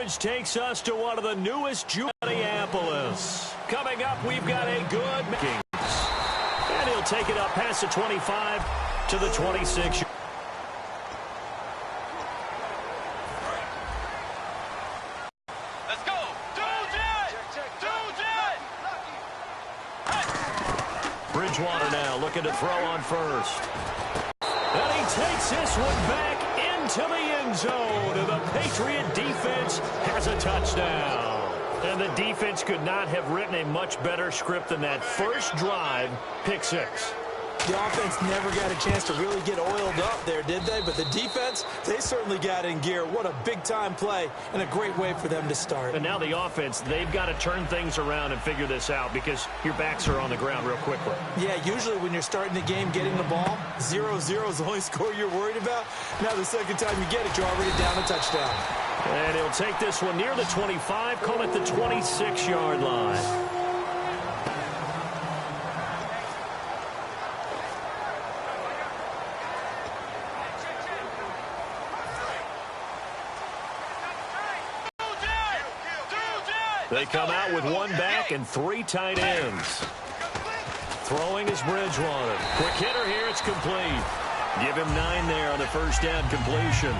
coverage takes us to one of the newest Minneapolis. Coming up, we've got a good Kings. And he'll take it up past the 25 to the 26. Let's go. Bridgewater now looking to throw on first. And he takes this one back into the end zone. And the Patriot defense has a touchdown. And the defense could not have written a much better script than that first drive, pick six. The offense never got a chance to really get oiled up there, did they? But the defense, they certainly got in gear. What a big-time play and a great way for them to start. And now the offense, they've got to turn things around and figure this out because your backs are on the ground real quickly. Yeah, usually when you're starting the game getting the ball, 0-0 is the only score you're worried about. Now the second time you get it, you're already down a touchdown. And he'll take this one near the 25, call it the 26-yard line. They come out with one back and three tight ends. Throwing is Bridgewater. Quick hitter here, it's complete. Give him 9 there on the first down completion.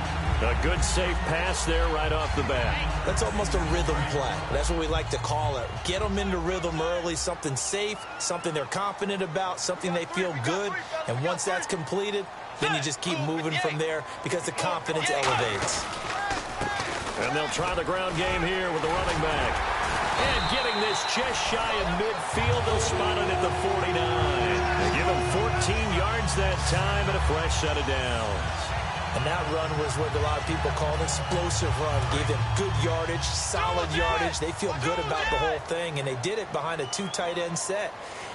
A good, safe pass there right off the bat. That's almost a rhythm play. That's what we like to call it. Get them into rhythm early, something safe, something they're confident about, something they feel good. And once that's completed, then you just keep moving from there because the confidence elevates. And they'll try the ground game here with the running back. And getting this just shy of midfield, they'll spot it at the 49. They give him 14 yards that time and a fresh set of downs. And that run was what a lot of people call an explosive run. Gave them good yardage, solid yardage. They feel good about the whole thing, and they did it behind a 2 tight end set.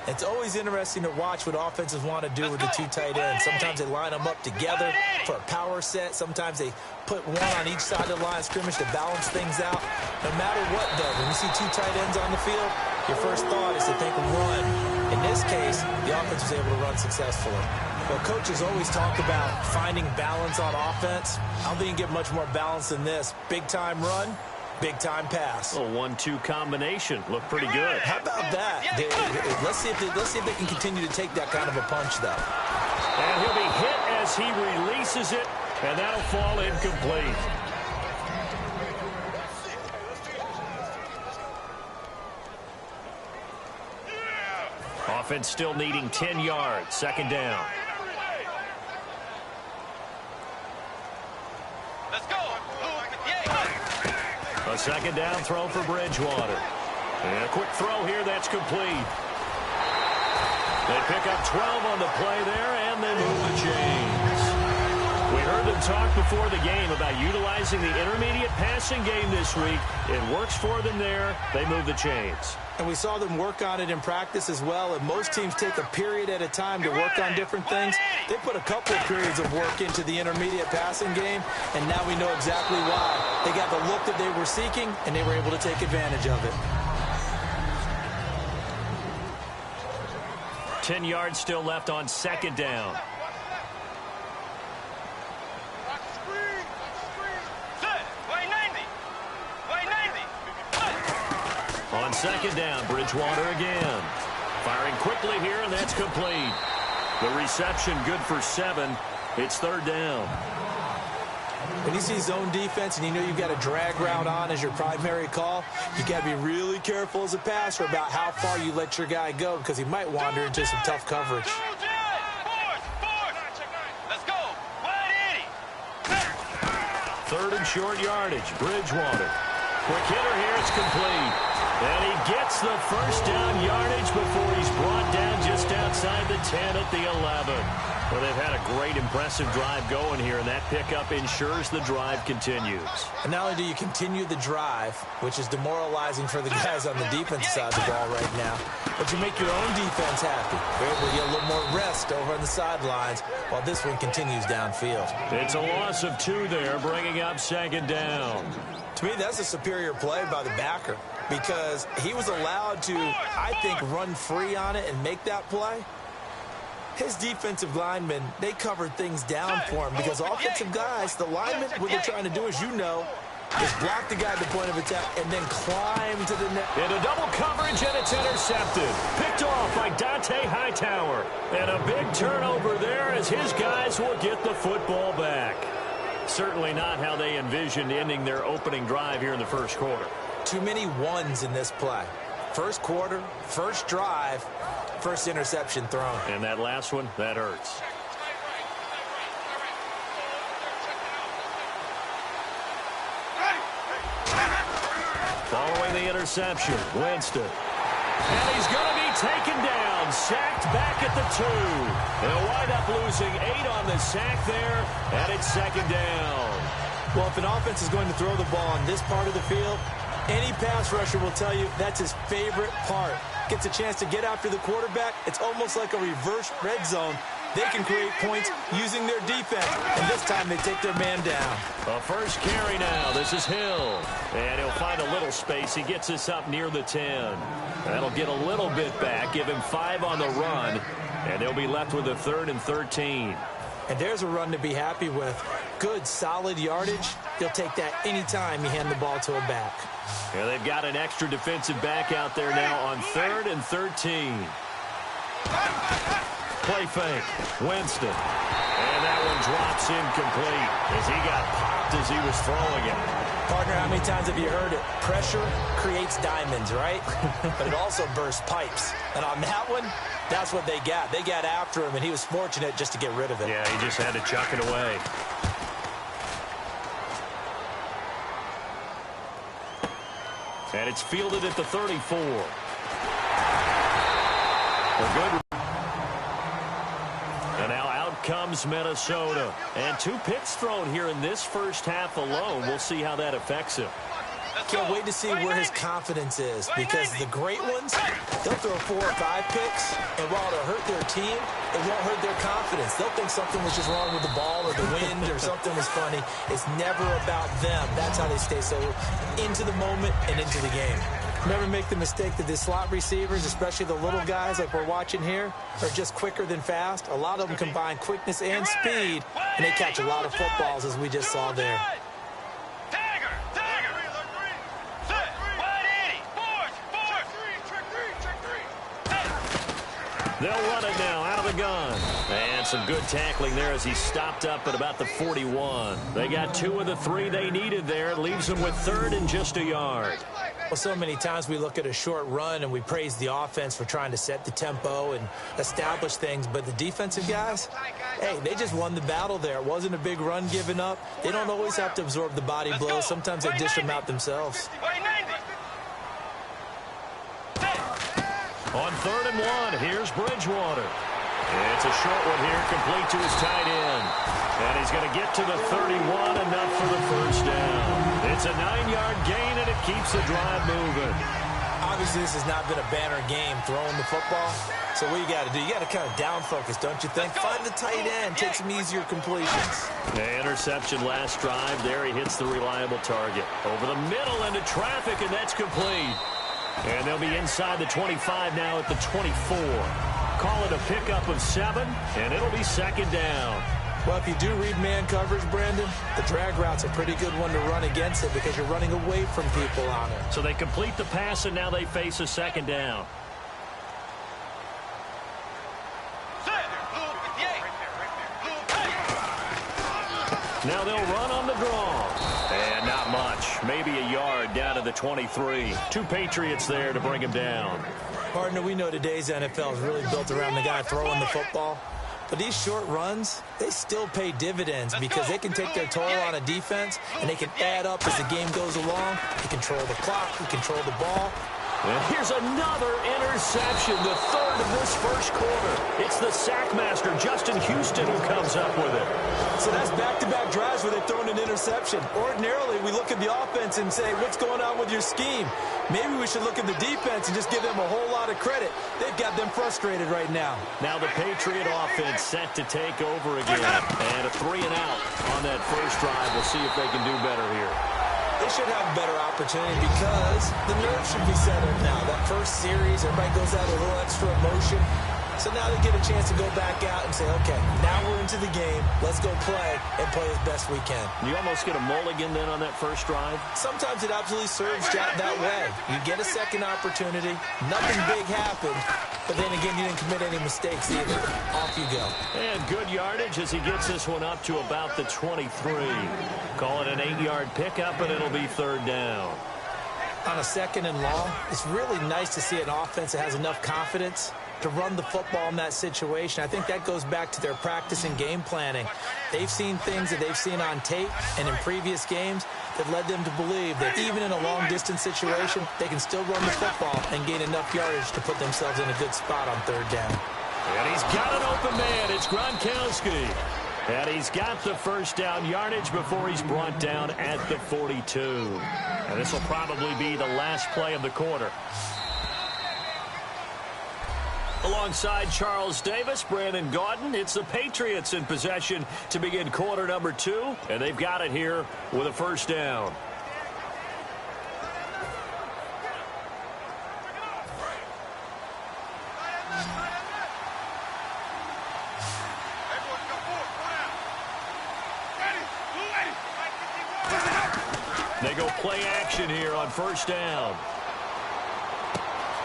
It's always interesting to watch what offenses want to do with the 2 tight ends. Sometimes they line them up together for a power set. Sometimes they put one on each side of the line of scrimmage to balance things out. No matter what, though, when you see 2 tight ends on the field, your first thought is to think run. In this case, the offense was able to run successfully. Well, coaches always talk about finding balance on offense. I don't think you can get much more balance than this. Big-time run, big-time pass. A 1-2 combination. Looked pretty good. How about that? Let's see if they can continue to take that kind of a punch, though. And he'll be hit as he releases it, and that'll fall incomplete. Offense still needing 10 yards. Second down. Let's go. A second down throw for Bridgewater. And a quick throw here that's complete. They pick up 12 on the play there, and they move the chains. We heard them talk before the game about utilizing the intermediate passing game this week. It works for them there. They move the chains. And we saw them work on it in practice as well. And most teams take a period at a time to work on different things. They put a couple of periods of work into the intermediate passing game, and now we know exactly why. They got the look that they were seeking, and they were able to take advantage of it. 10 yards still left on second down. On second down, Bridgewater again. Firing quickly here, and that's complete. The reception good for 7. It's third down. When you see zone defense and you know you've got a drag route on as your primary call, you got to be really careful as a passer about how far you let your guy go because he might wander into some tough coverage. Let's go. 180. Third and short yardage. Bridgewater. Quick hitter here. It's complete. And he gets the first down yardage before he's brought down just outside the 10 at the 11. Well, they've had a great, impressive drive going here, and that pickup ensures the drive continues. And not only do you continue the drive, which is demoralizing for the guys on the defensive side of the ball right now, but you make your own defense happy. You're able to get a little more rest over on the sidelines while this one continues downfield. It's a loss of 2 there, bringing up second down. To me, that's a superior play by the backer because he was allowed to, I think, run free on it and make that play. His defensive linemen, they covered things down for him because offensive guys, the linemen, what they're trying to do is, you know, is block the guy at the point of attack and then climb to the net. Into double coverage, and it's intercepted. Picked off by Dante Hightower. And a big turnover there as his guys will get the football back. Certainly not how they envisioned ending their opening drive here in the first quarter. Too many ones in this play. First quarter, first drive, first interception thrown. And that last one, that hurts. Following the interception, Winston. And he's going to be taken down, sacked back at the 2. They'll wind up losing 8 on the sack there, and it's second down. Well, if an offense is going to throw the ball on this part of the field, any pass rusher will tell you that's his favorite part. Gets a chance to get after the quarterback. It's almost like a reverse red zone. They can create points using their defense, and this time they take their man down. A first carry now. This is Hill, and he'll find a little space. He gets us up near the 10. That'll get a little bit back, give him 5 on the run, and they'll be left with a 3rd and 13. And there's a run to be happy with. Good, solid yardage. He'll take that anytime you hand the ball to a back. Yeah, they've got an extra defensive back out there now on 3rd and 13. Play fake. Winston. And that one drops incomplete as he got popped as he was throwing it. Partner, how many times have you heard it? Pressure creates diamonds, right? But it also bursts pipes. And on that one, that's what they got. They got after him, and he was fortunate just to get rid of it. Yeah, he just had to chuck it away. And it's fielded at the 34. A good. And now out comes Minnesota. And 2 picks thrown here in this first half alone. We'll see how that affects him. Can't wait to see where his confidence is, because the great ones, they'll throw 4 or 5 picks, and while it'll hurt their team, it won't hurt their confidence. They'll think something was just wrong with the ball or the wind or something was funny. It's never about them. That's how they stay so into the moment and into the game. Never make the mistake that the slot receivers, especially the little guys like we're watching here, are just quicker than fast. A lot of them combine quickness and speed, and they catch a lot of footballs, as we just saw there. They'll run it now out of the gun. And some good tackling there as he stopped up at about the 41. They got 2 of the 3 they needed there. It leaves them with 3rd and just a yard. Well, so many times we look at a short run and we praise the offense for trying to set the tempo and establish things. But the defensive guys, hey, they just won the battle there. It wasn't a big run given up. They don't always have to absorb the body blows. Sometimes they dish them out themselves. On 3rd and 1, here's Bridgewater. It's a short one here, complete to his tight end. And he's going to get to the 31, enough for the first down. It's a 9-yard gain, and it keeps the drive moving. Obviously, this has not been a banner game throwing the football. So what you got to do, you got to kind of down focus, don't you think? Find the tight end, take some easier completions. The interception last drive. There he hits the reliable target. Over the middle into traffic, and that's complete. And they'll be inside the 25 now at the 24. Call it a pickup of 7, and it'll be second down. Well, if you do read man coverage, Brandon, the drag route's a pretty good one to run against it because you're running away from people on it. So they complete the pass, and now they face a second down. Now they'll run on the draw. And not much. Maybe a yard down to the 23. 2 Patriots there to bring him down. Partner, we know today's NFL is really built around the guy throwing the football. But these short runs, they still pay dividends because they can take their toll on a defense, and they can add up as the game goes along. You control the clock, you control the ball. And here's another interception, the 3rd of this first quarter. It's the sackmaster, Justin Houston, who comes up with it. So that's back-to-back drives where they've thrown an interception. Ordinarily, we look at the offense and say, what's going on with your scheme? Maybe we should look at the defense and just give them a whole lot of credit. They've got them frustrated right now. Now the Patriot offense set to take over again. And a 3-and-out on that first drive. We'll see if they can do better here. They should have a better opportunity because the nerves should be settled now. That first series, everybody goes out a little extra emotion. So now they get a chance to go back out and say, okay, now we're into the game. Let's go play and play as best we can. You almost get a mulligan then on that first drive? Sometimes it absolutely serves that way. You get a second opportunity. Nothing big happened. But then again, you didn't commit any mistakes either. Off you go. And good yardage as he gets this one up to about the 23. Call it an 8-yard pickup, and it'll be third down. On a second and long, it's really nice to see an offense that has enough confidence to run the football in that situation. I think that goes back to their practice and game planning. They've seen things that they've seen on tape and in previous games that led them to believe that even in a long-distance situation, they can still run the football and gain enough yardage to put themselves in a good spot on third down. And he's got an open man. It's Gronkowski. And he's got the first down yardage before he's brought down at the 42. And this will probably be the last play of the quarter. Alongside Charles Davis, Brandon Gaudin, it's the Patriots in possession to begin quarter number 2. And they've got it here with a first down. They go play action here on first down.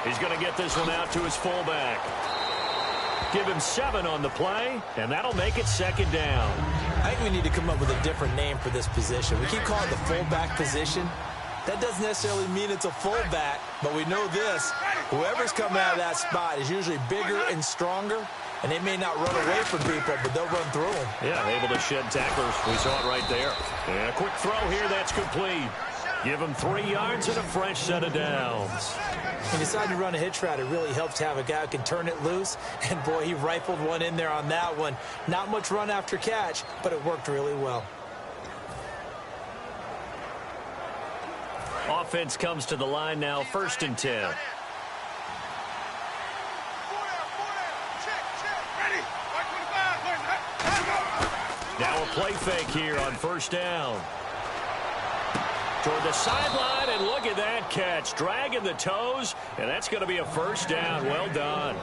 He's going to get this one out to his fullback. Give him 7 on the play, and that'll make it second down. I think we need to come up with a different name for this position. We keep calling it the fullback position. That doesn't necessarily mean it's a fullback, but we know this. Whoever's coming out of that spot is usually bigger and stronger, and they may not run away from people, but they'll run through them. Yeah, able to shed tacklers. We saw it right there. And a quick throw here, that's complete. Give him 3 yards and a fresh set of downs. When you decide to run a hitch route, it really helps to have a guy who can turn it loose. And, boy, he rifled one in there on that one. Not much run after catch, but it worked really well. Offense comes to the line now, 1st and 10. Now a play fake here on first down. Toward the sideline, and look at that catch. Dragging the toes, and that's going to be a first down. Well done.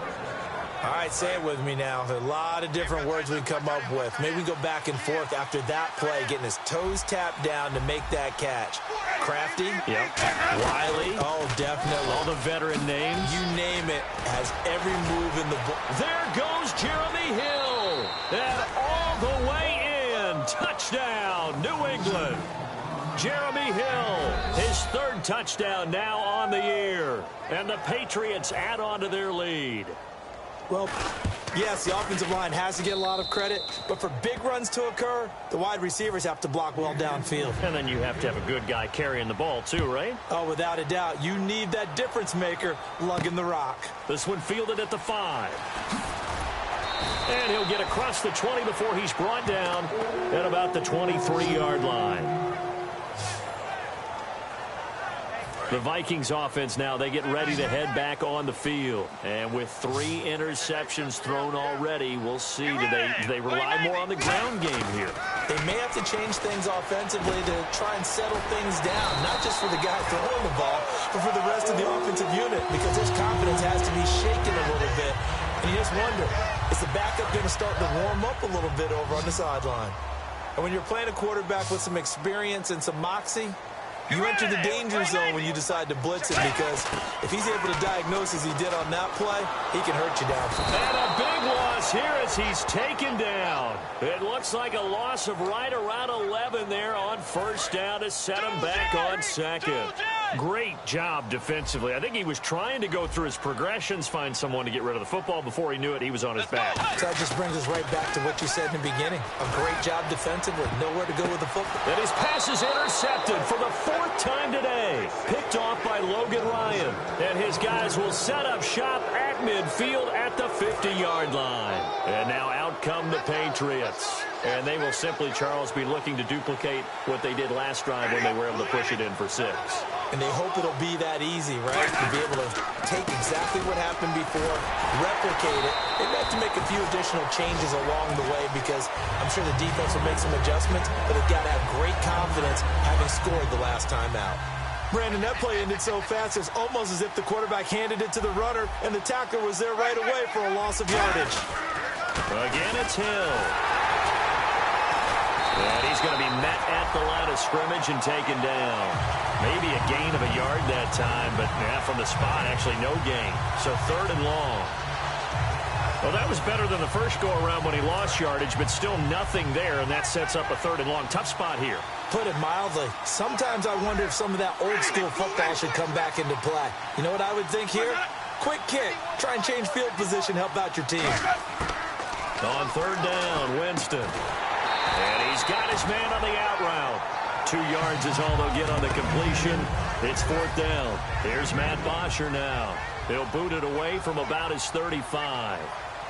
All right, say it with me now. There are a lot of different words we come up with. Maybe we go back and forth after that play, getting his toes tapped down to make that catch. Crafty? Yep. Wiley? Oh, definitely. All the veteran names? You name it, has every move in the book. There goes Jeremy Hill. And all the way in. Touchdown, New England. Jeremy Hill, his 3rd touchdown now on the year. And the Patriots add on to their lead. Well, yes, the offensive line has to get a lot of credit, but for big runs to occur, the wide receivers have to block well downfield. And then you have to have a good guy carrying the ball too, right? Oh, without a doubt. You need that difference maker lugging the rock. This one fielded at the 5. And he'll get across the 20 before he's brought down at about the 23-yard line. The Vikings offense now, they get ready to head back on the field. And with 3 interceptions thrown already, we'll see. Do they rely more on the ground game here? They may have to change things offensively to try and settle things down, not just for the guy throwing the ball, but for the rest of the offensive unit, because his confidence has to be shaken a little bit. And you just wonder, is the backup going to start to warm up a little bit over on the sideline? And when you're playing a quarterback with some experience and some moxie, you enter the danger zone when you decide to blitz him, because if he's able to diagnose as he did on that play, he can hurt you downfield. And a big loss here as he's taken down. It looks like a loss of right around 11 there on first down to set him back on second. Great job defensively. I think he was trying to go through his progressions, find someone to get rid of the football. Before he knew it, he was on his back. So that just brings us right back to what you said in the beginning. A great job defensively. Nowhere to go with the football. And his pass is intercepted for the 4th time today. Picked off by Logan Ryan. And his guys will set up shop at midfield at the 50-yard line. And now out come the Patriots. And they will simply, Charles, be looking to duplicate what they did last drive when they were able to push it in for 6. And they hope it'll be that easy, right? To be able to take exactly what happened before, replicate it. They may have to make a few additional changes along the way, because I'm sure the defense will make some adjustments, but they've got to have great confidence having scored the last time out. Brandon, that play ended so fast, it's almost as if the quarterback handed it to the runner, and the tackler was there right away for a loss of yardage. Again, it's Hill. And he's going to be met at the line of scrimmage and taken down. Maybe a gain of a yard that time, but from the spot, actually no gain. So 3rd and long. Well, that was better than the first go-around when he lost yardage, but still nothing there, and that sets up a 3rd and long. Tough spot here. Put it mildly, sometimes I wonder if some of that old-school football should come back into play. You know what I would think here? Quick kick. Try and change field position, help out your team. On 3rd down, Winston. And he's got his man on the out route. 2 yards is all they'll get on the completion. It's 4th down. Here's Matt Bosher now. He'll boot it away from about his 35.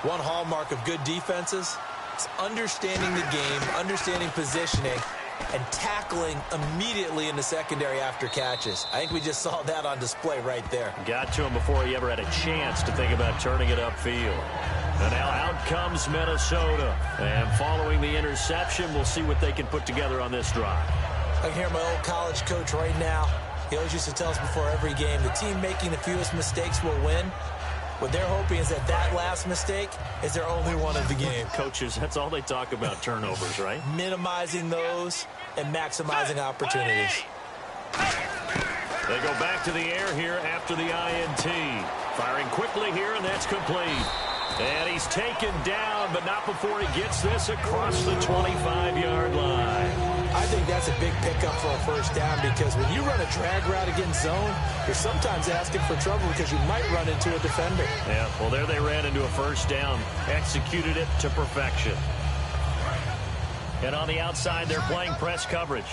One hallmark of good defenses is understanding the game, understanding positioning, and tackling immediately in the secondary after catches. I think we just saw that on display right there. Got to him before he ever had a chance to think about turning it upfield. And now out comes Minnesota. And following the interception, we'll see what they can put together on this drive. I can hear my old college coach right now. He always used to tell us before every game, the team making the fewest mistakes will win. What they're hoping is that last mistake is their only one of the game. Coaches, that's all they talk about, turnovers, right? Minimizing those and maximizing opportunities. They go back to the air here after the INT. Firing quickly here, and that's complete. And he's taken down, but not before he gets this across the 25-yard line. I think that's a big pickup for a first down because when you run a drag route against zone, you're sometimes asking for trouble because you might run into a defender. Yeah, well, there they ran into a first down, executed it to perfection. And on the outside, they're playing press coverage.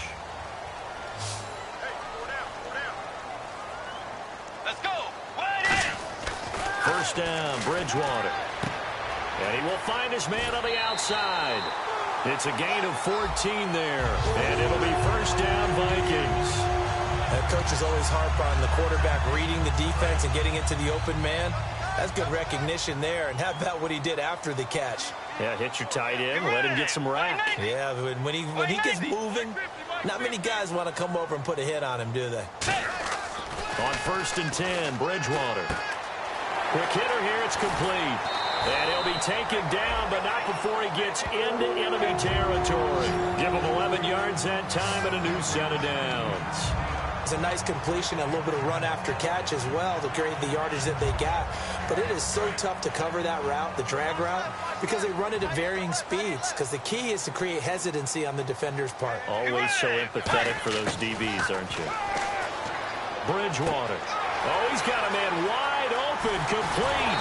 Let's go. Wide in. First down, Bridgewater. And he will find his man on the outside. It's a gain of 14 there, and it'll be first down, Vikings. Coaches always harp on the quarterback reading the defense and getting into the open man. That's good recognition there. And how about what he did after the catch? Yeah, hit your tight end, let him get some rack. Yeah, when he gets moving, not many guys want to come over and put a hit on him, do they? On 1st and 10, Bridgewater. Quick hitter here, it's complete. And he'll be taken down, but not before he gets into enemy territory. Give him 11 yards that time and a new set of downs. It's a nice completion, a little bit of run after catch as well to create the yardage that they got. But it is so tough to cover that route, the drag route, because they run it at varying speeds. Because the key is to create hesitancy on the defender's part. Always so empathetic for those DBs, aren't you? Bridgewater. Oh, he's got a man wide open, complete.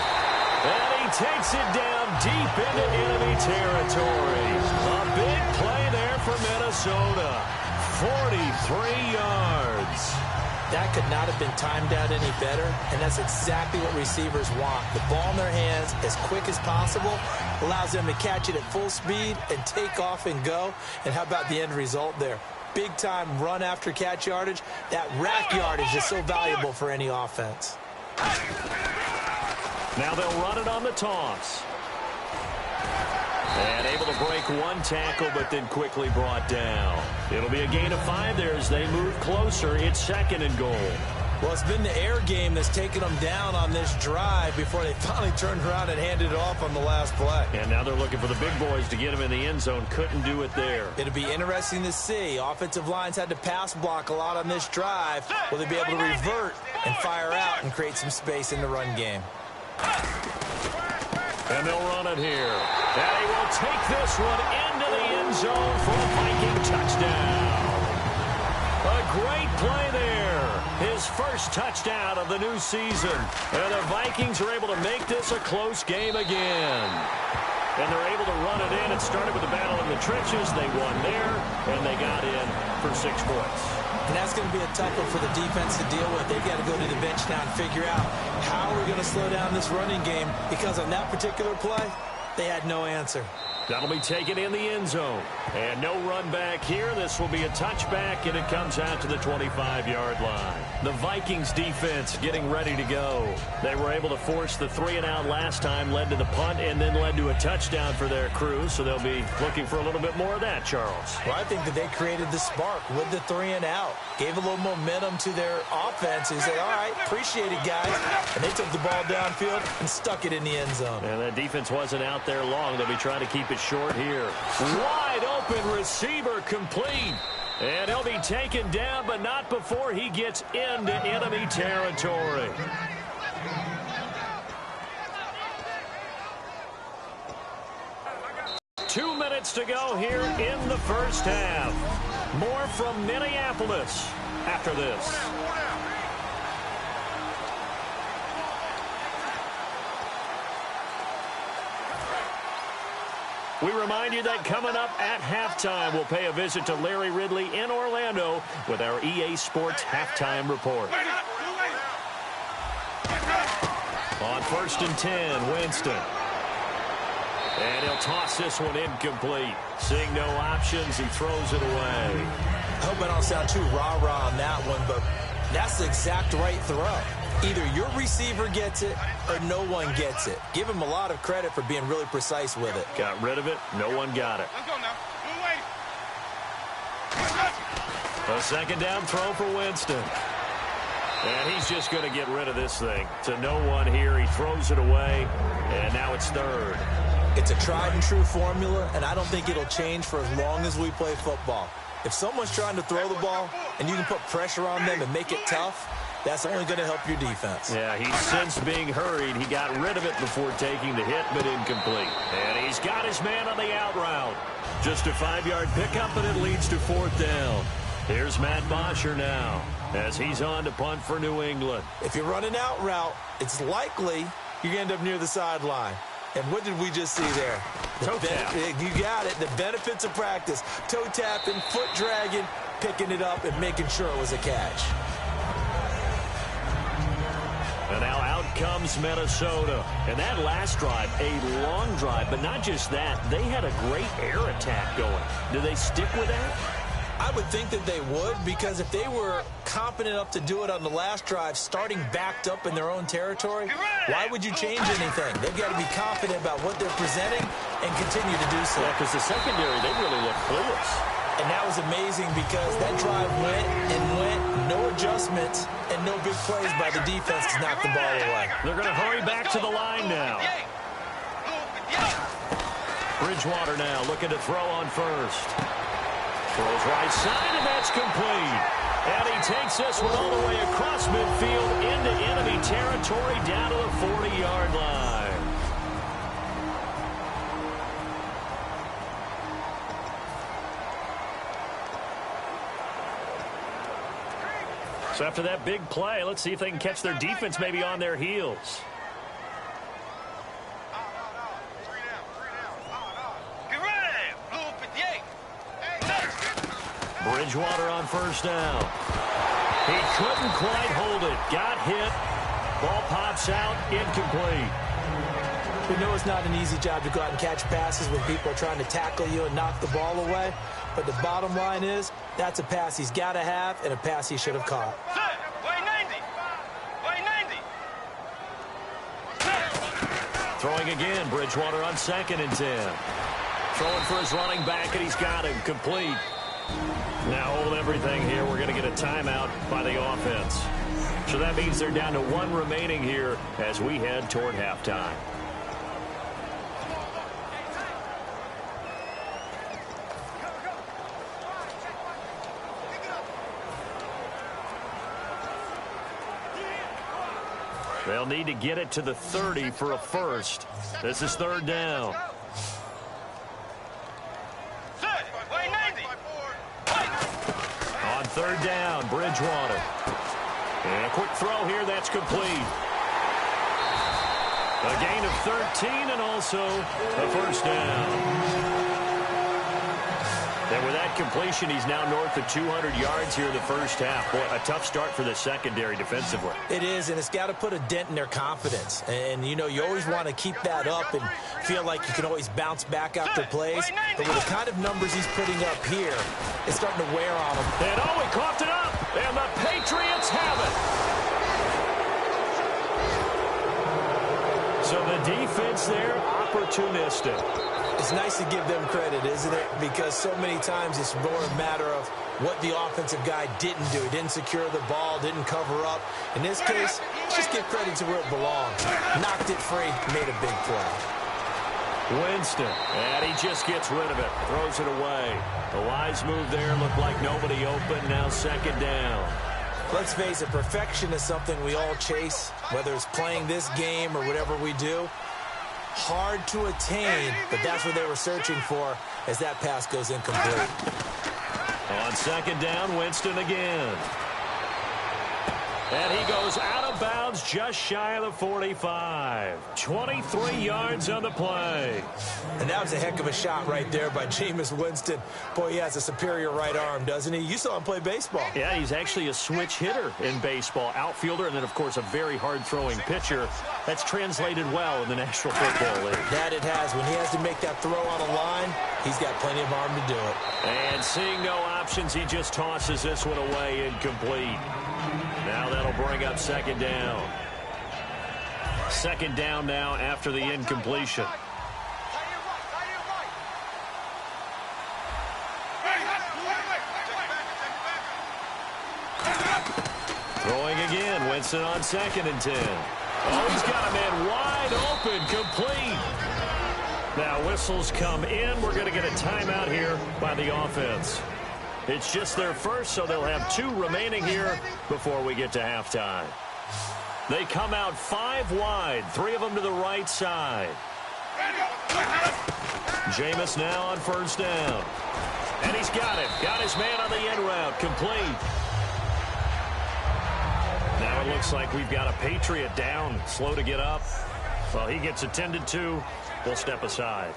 And he takes it down deep into enemy territory. A big play there for Minnesota. 43 yards. That could not have been timed out any better, and that's exactly what receivers want. The ball in their hands as quick as possible allows them to catch it at full speed and take off and go. And how about the end result there? Big-time run after catch yardage. That rack yardage is so valuable for any offense. Now they'll run it on the toss. And able to break one tackle, but then quickly brought down. It'll be a gain of 5 there as they move closer. It's 2nd and goal. Well, it's been the air game that's taken them down on this drive before they finally turned around and handed it off on the last play. And now they're looking for the big boys to get him in the end zone. Couldn't do it there. It'll be interesting to see. Offensive lines had to pass block a lot on this drive. Will they be able to revert and fire out and create some space in the run game? And they'll run it here. And he will take this one into the end zone for a Viking touchdown. A great play there. His first touchdown of the new season. And the Vikings are able to make this a close game again. And they're able to run it in. It started with a battle in the trenches. They won there, and they got in for 6 points. And that's going to be a tough one for the defense to deal with. They've got to go to the bench now and figure out how we're going to slow down this running game, because on that particular play, they had no answer. That'll be taken in the end zone. And no run back here. This will be a touchback, and it comes out to the 25-yard line. The Vikings defense getting ready to go. They were able to force the 3-and-out last time, led to the punt, and then led to a touchdown for their crew. So they'll be looking for a little bit more of that, Charles. Well, I think that they created the spark with the 3-and-out. Gave a little momentum to their offense. They said, all right, appreciate it, guys. And they took the ball downfield and stuck it in the end zone. And that defense wasn't out there long. They'll be trying to keep it short here. Wide open receiver complete. And he'll be taken down, but not before he gets into enemy territory. Two minutes to go here in the first half. More from Minneapolis after this. We remind you that coming up at halftime, we'll pay a visit to Larry Ridley in Orlando with our EA Sports Halftime Report. On 1st and 10, Winston. And he'll toss this one incomplete. Seeing no options, he throws it away. I hope I don't sound too rah-rah on that one, but that's the exact right throw. Either your receiver gets it or no one gets it. Give him a lot of credit for being really precise with it. Got rid of it. No one got it. Let's go now. A second down throw for Winston. And he's just going to get rid of this thing. To no one here. He throws it away. And now it's third. It's a tried and true formula, and I don't think it'll change for as long as we play football. If someone's trying to throw the ball and you can put pressure on them and make it tough, that's only going to help your defense. Yeah, he's since being hurried. He got rid of it before taking the hit, but incomplete. And he's got his man on the out route. Just a 5-yard pickup, and it leads to 4th down. Here's Matt Bosher now as he's on to punt for New England. If you're running out route, it's likely you're going to end up near the sideline. And what did we just see there? Toe tap. You got it. The benefits of practice. Toe tapping, foot dragging, picking it up, and making sure it was a catch. And now out comes Minnesota. And that last drive, a long drive, but not just that. They had a great air attack going. Do they stick with that? I would think that they would, because if they were confident enough to do it on the last drive, starting backed up in their own territory, why would you change anything? They've got to be confident about what they're presenting and continue to do so. Yeah, because the secondary, they really look clueless. And that was amazing because that drive went and went, no adjustments, and no big plays by the defense to knock the ball away. They're going to hurry back to the line now. Bridgewater now looking to throw on first. Throws right side, and that's complete. And he takes this one all the way across midfield into enemy territory down to the 40-yard line. So after that big play, let's see if they can catch their defense maybe on their heels. Bridgewater on first down. He couldn't quite hold it. Got hit. Ball pops out. Incomplete. We know it's not an easy job to go out and catch passes when people are trying to tackle you and knock the ball away. But the bottom line is, that's a pass he's got to have and a pass he should have caught. Throwing again. Bridgewater on 2nd and 10. Throwing for his running back, and he's got him. Complete. Now hold everything here. We're going to get a timeout by the offense. So that means they're down to 1 remaining here as we head toward halftime. They'll need to get it to the 30 for a first. This is 3rd down. On 3rd down, Bridgewater. And a quick throw here, that's complete. A gain of 13 and also a first down. And with that completion, he's now north of 200 yards here in the first half. Boy, a tough start for the secondary defensively. It is, and it's got to put a dent in their confidence. And, you know, you always want to keep that up and feel like you can always bounce back after plays. But with the kind of numbers he's putting up here, it's starting to wear on him. And he coughed it up, and the Patriots have it. So the defense there, opportunistic. It's nice to give them credit, isn't it? Because so many times it's more a matter of what the offensive guy didn't do. Didn't secure the ball, didn't cover up. In this case, just give credit to where it belongs. Knocked it free, made a big play. Winston, and he just gets rid of it, throws it away. The wise move there, looked like nobody open, now second down. Let's face it, perfection is something we all chase, whether it's playing this game or whatever we do. Hard to attain, but that's what they were searching for as that pass goes incomplete. On second down, Winston again. And he goes out of bounds just shy of the 45. 23 yards on the play. And that was a heck of a shot right there by Jameis Winston. Boy, he has a superior right arm, doesn't he? You saw him play baseball. Yeah, he's actually a switch hitter in baseball. Outfielder, and then, of course, a very hard-throwing pitcher. That's translated well in the National Football League. That it has. When he has to make that throw on a line, he's got plenty of arm to do it. And seeing no options, he just tosses this one away incomplete. Now that'll bring up second down. Second down now after the incompletion. Throwing again, Winston on 2nd and 10. Oh, he's got a man wide open, complete. Now whistles come in. We're going to get a timeout here by the offense. It's just their first, so they'll have 2 remaining here before we get to halftime. They come out 5 wide, 3 of them to the right side. Jameis now on first down. And he's got it. Got his man on the end route, complete. Now it looks like we've got a Patriot down, slow to get up. Well, he gets attended to. We'll step aside.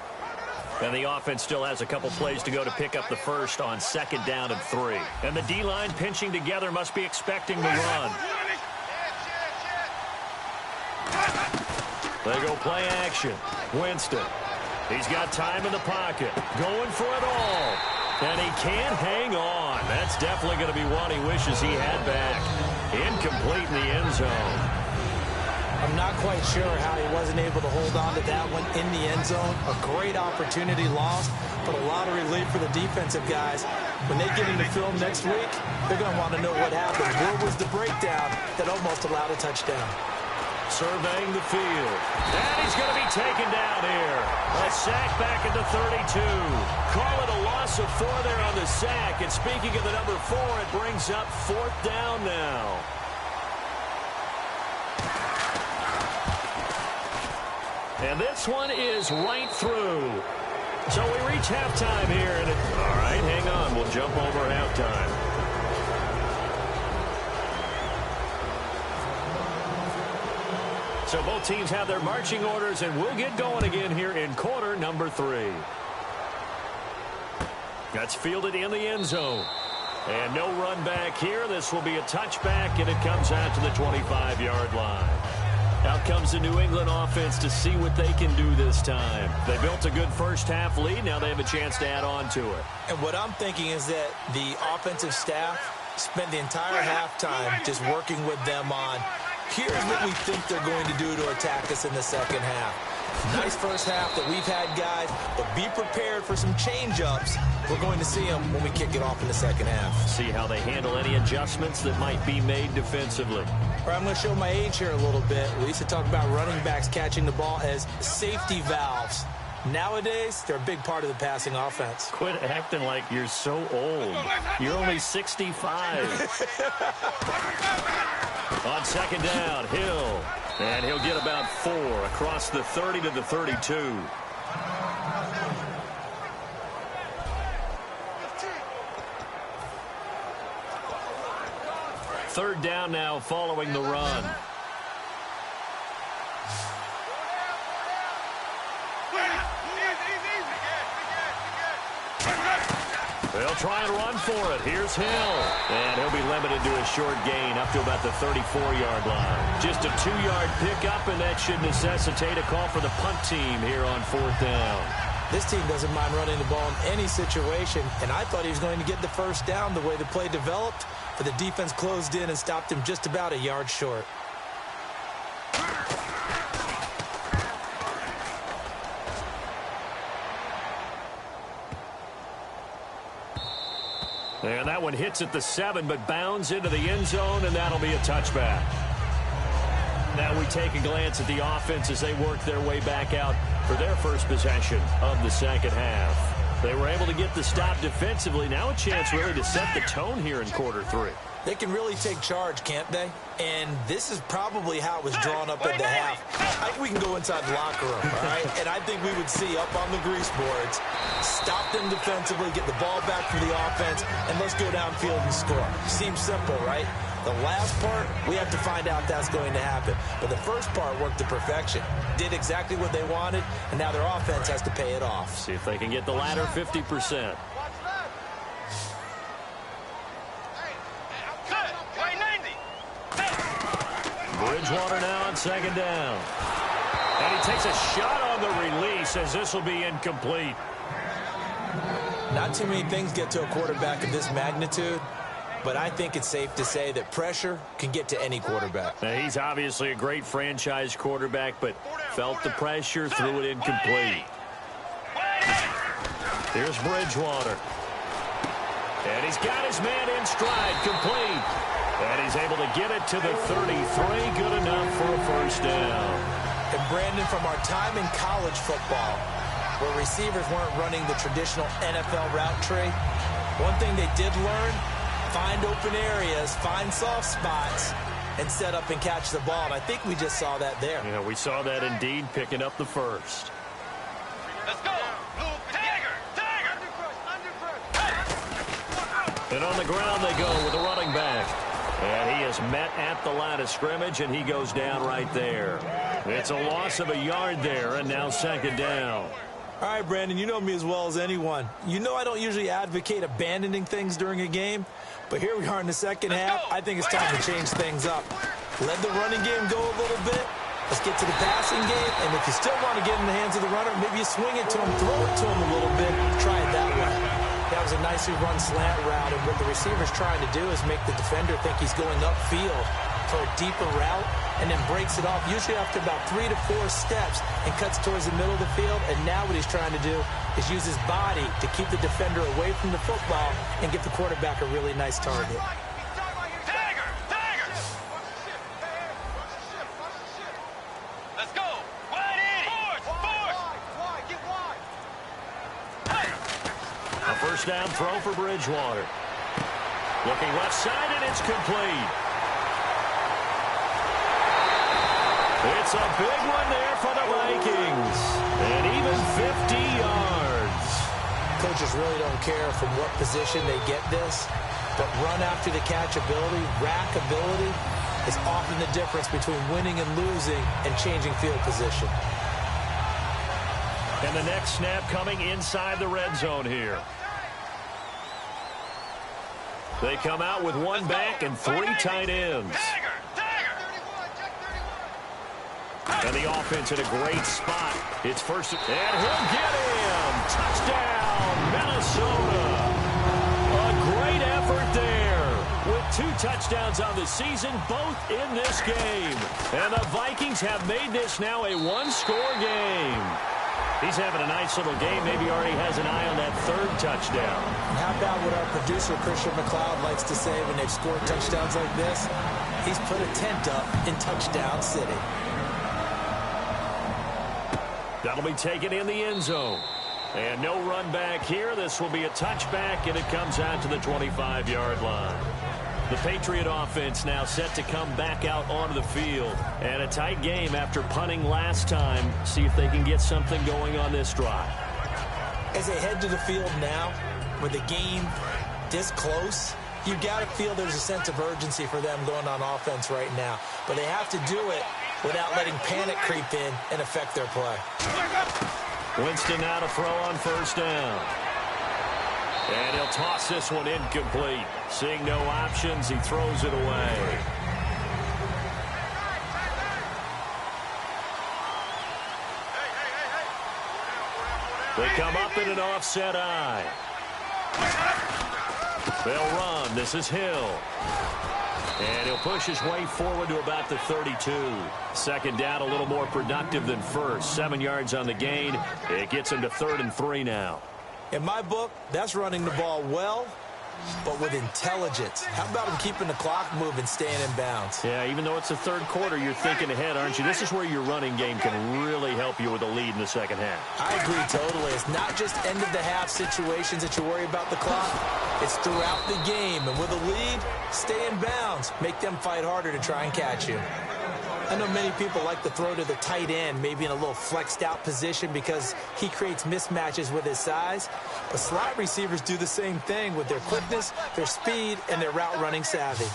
And the offense still has a couple plays to go to pick up the first on 2nd down and 3. And the D-line pinching together must be expecting the run. They go play action. Winston. He's got time in the pocket. Going for it all. And he can't hang on. That's definitely going to be one he wishes he had back. Incomplete in the end zone. I'm not quite sure how he wasn't able to hold on to that one in the end zone. A great opportunity lost, but a lot of relief for the defensive guys. When they get into film next week, they're going to want to know what happened. Where was the breakdown that almost allowed a touchdown? Surveying the field. And he's going to be taken down here. A sack back at the 32. Call it a loss of 4 there on the sack. And speaking of the number 4, it brings up 4th down now. And this one is right through. So we reach halftime here. And all right, hang on. We'll jump over halftime. So both teams have their marching orders, and we'll get going again here in quarter number 3. That's fielded in the end zone. And no run back here. This will be a touchback, and it comes out to the 25-yard line. Out comes the New England offense to see what they can do this time. They built a good first-half lead. Now they have a chance to add on to it. And what I'm thinking is that the offensive staff spent the entire halftime just working with them on, here's what we think they're going to do to attack us in the second half. Nice first half that we've had, guys, but be prepared for some change-ups. We're going to see them when we kick it off in the second half. See how they handle any adjustments that might be made defensively. All right, I'm going to show my age here a little bit. We used to talk about running backs catching the ball as safety valves. Nowadays, they're a big part of the passing offense. Quit acting like you're so old. You're only 65. On second down, Hill. And he'll get about 4 across the 30 to the 32. Third down now following the run. They'll try and run for it. Here's Hill. And he'll be limited to a short gain up to about the 34-yard line. Just a 2-yard pickup, and that should necessitate a call for the punt team here on 4th down. This team doesn't mind running the ball in any situation, and I thought he was going to get the first down the way the play developed, but the defense closed in and stopped him just about a yard short. And that one hits at the 7, but bounds into the end zone, and that'll be a touchback. Now we take a glance at the offense as they work their way back out for their first possession of the second half. They were able to get the stop defensively. Now a chance really to set the tone here in quarter 3. They can really take charge, can't they? And this is probably how it was drawn up at the half. I think we can go inside the locker room, all right? And I think we would see up on the grease boards, stop them defensively, get the ball back for the offense, and let's go downfield and score. Seems simple, right? The last part, we have to find out that's going to happen. But the first part worked to perfection. Did exactly what they wanted, and now their offense has to pay it off. See if they can get the latter 50%. Bridgewater now on second down. And he takes a shot on the release as this will be incomplete. Not too many things get to a quarterback of this magnitude, but I think it's safe to say that pressure can get to any quarterback. Now, he's obviously a great franchise quarterback, but felt the pressure, threw it incomplete. Here's Bridgewater. And he's got his man in stride, complete. And he's able to get it to the 33, good enough for a first down. And Brandon, from our time in college football, where receivers weren't running the traditional NFL route tree, one thing they did learn, find open areas, find soft spots, and set up and catch the ball. And I think we just saw that there. Yeah, we saw that indeed, picking up the first. Let's go. Tiger. And on the ground they go with the running back. And he is met at the line of scrimmage, and he goes down right there. It's a loss of a yard there, and now second down. All right, Brandon, you know me as well as anyone. You know I don't usually advocate abandoning things during a game, but here we are in the second half. I think it's time to change things up. Let the running game go a little bit. Let's get to the passing game, and if you still want to get in the hands of the runner, maybe you swing it to him, throw it to him a little bit, try it that way. That was a nicely run slant route, and what the receiver's trying to do is make the defender think he's going upfield for a deeper route, and then breaks it off, usually after about 3 to 4 steps, and cuts towards the middle of the field. And now what he's trying to do is use his body to keep the defender away from the football and give the quarterback a really nice target. Let's go. Wide in. A first down throw for Bridgewater. Looking left side, and it's complete. It's a big one there for the Vikings. And even 50 yards. Coaches really don't care from what position they get this, but run after the catch ability, rack ability, is often the difference between winning and losing and changing field position. And the next snap coming inside the red zone here. They come out with one back and 3 tight ends. And the offense in a great spot. It's first, and he'll get him. Touchdown, Minnesota. A great effort there. With 2 touchdowns on the season, both in this game. And the Vikings have made this now a 1-score game. He's having a nice little game. Maybe already has an eye on that 3rd touchdown. And how about what our producer, Christian McLeod, likes to say when they've scored touchdowns like this? He's put a tent up in Touchdown City. That'll be taken in the end zone. And no run back here. This will be a touchback, and it comes out to the 25-yard line. The Patriot offense now set to come back out onto the field. And a tight game after punting last time. See if they can get something going on this drive. As they head to the field now, with the game this close, you've got to feel there's a sense of urgency for them going on offense right now. But they have to do it without letting panic creep in and affect their play. Winston now to throw on first down. And he'll toss this one incomplete. Seeing no options, he throws it away. They come up in an offset eye. They'll run. This is Hill. And he'll push his way forward to about the 32. Second down, a little more productive than first. 7 yards on the gain. It gets him to 3rd and 3 now. In my book, that's running the ball well, but with intelligence. How about him keeping the clock moving, staying in bounds? Yeah, even though it's the third quarter, you're thinking ahead, aren't you? This is where your running game can really help you with a lead in the second half. I agree totally. It's not just end-of-the-half situations that you worry about the clock. It's throughout the game. And with a lead, stay in bounds. Make them fight harder to try and catch you. I know many people like to throw to the tight end, maybe in a little flexed out position because he creates mismatches with his size. But slot receivers do the same thing with their quickness, their speed, and their route running savvy.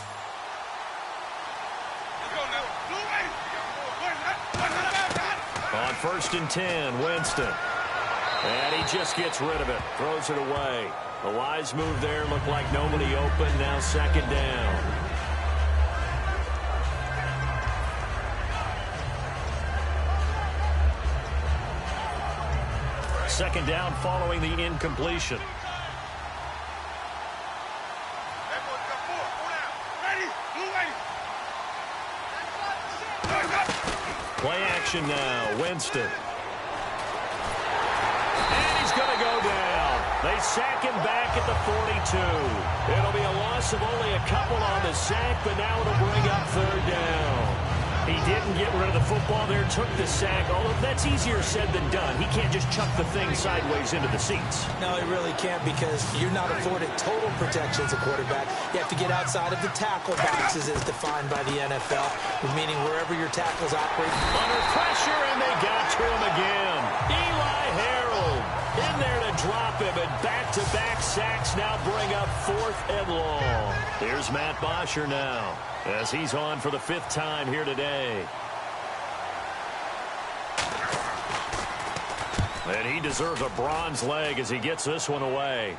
On 1st and 10, Winston. And he just gets rid of it, throws it away. A wise move there, looked like nobody open, now 2nd down. Second down following the incompletion. Play action now, Winston. And he's going to go down. They sack him back at the 42. It'll be a loss of only a couple on the sack, but now it'll bring up 3rd down. He didn't get rid of the football there, took the sack. Although that's easier said than done. He can't just chuck the thing sideways into the seats. No, he really can't because you're not afforded total protection as a quarterback. You have to get outside of the tackle boxes as defined by the NFL, meaning wherever your tackles operate. Under pressure, and they got to him again. Eli Harold in there to drop him, and back-to-back sacks now bring up 4th and long. Here's Matt Bosher now, as he's on for the 5th time here today. And he deserves a bronze leg as he gets this one away.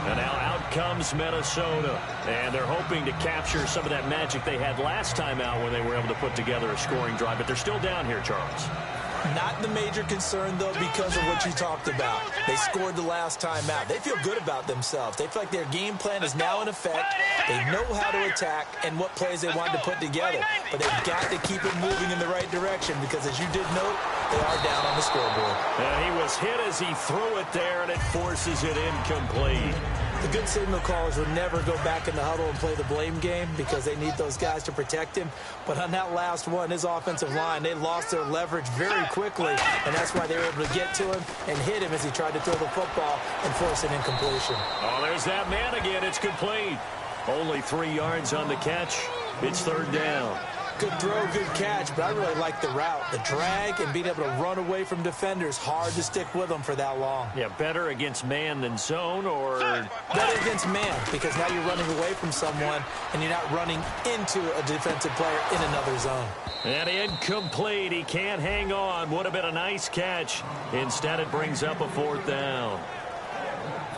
And now out comes Minnesota. And they're hoping to capture some of that magic they had last time out when they were able to put together a scoring drive. But they're still down here, Charles. Not the major concern, though, because of what you talked about. They scored the last time out. They feel good about themselves. They feel like their game plan is now in effect. They know how to attack and what plays they want to put together. But they've got to keep it moving in the right direction because, as you did note, they are down on the scoreboard. And he was hit as he threw it there, and it forces it incomplete. The good signal callers would never go back in the huddle and play the blame game because they need those guys to protect him. But on that last one, his offensive line, they lost their leverage very quickly, and that's why they were able to get to him and hit him as he tried to throw the football and force an incompletion. Oh, there's that man again. It's complete. Only 3 yards on the catch. It's 3rd down. Good throw, good catch, but I really like the route. The drag and being able to run away from defenders, hard to stick with them for that long. Yeah, better against man than zone, or better against man, because now you're running away from someone and you're not running into a defensive player in another zone. And incomplete. He can't hang on. Would have been a nice catch. Instead, it brings up a 4th down.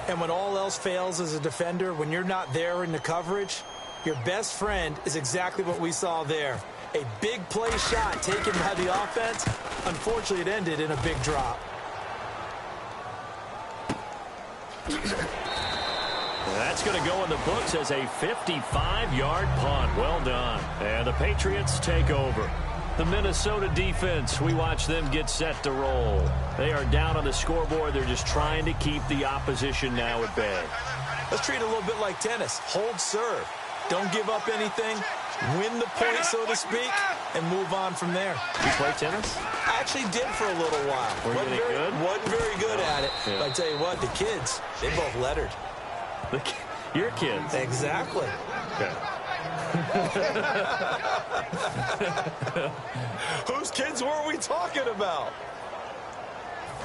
And when all else fails as a defender, when you're not there in the coverage, your best friend is exactly what we saw there. A big play shot taken by the offense. Unfortunately, it ended in a big drop. That's going to go in the books as a 55-yard punt. Well done. And the Patriots take over. The Minnesota defense, we watch them get set to roll. They are down on the scoreboard. They're just trying to keep the opposition now at bay. Let's treat it a little bit like tennis. Hold serve. Don't give up anything. Win the point, so to speak, and move on from there. You play tennis? I actually did for a little while. Were you good? Wasn't very good at it. Yeah. But I tell you what, the kids, they both lettered. Your kids? Exactly. Okay. Whose kids were we talking about?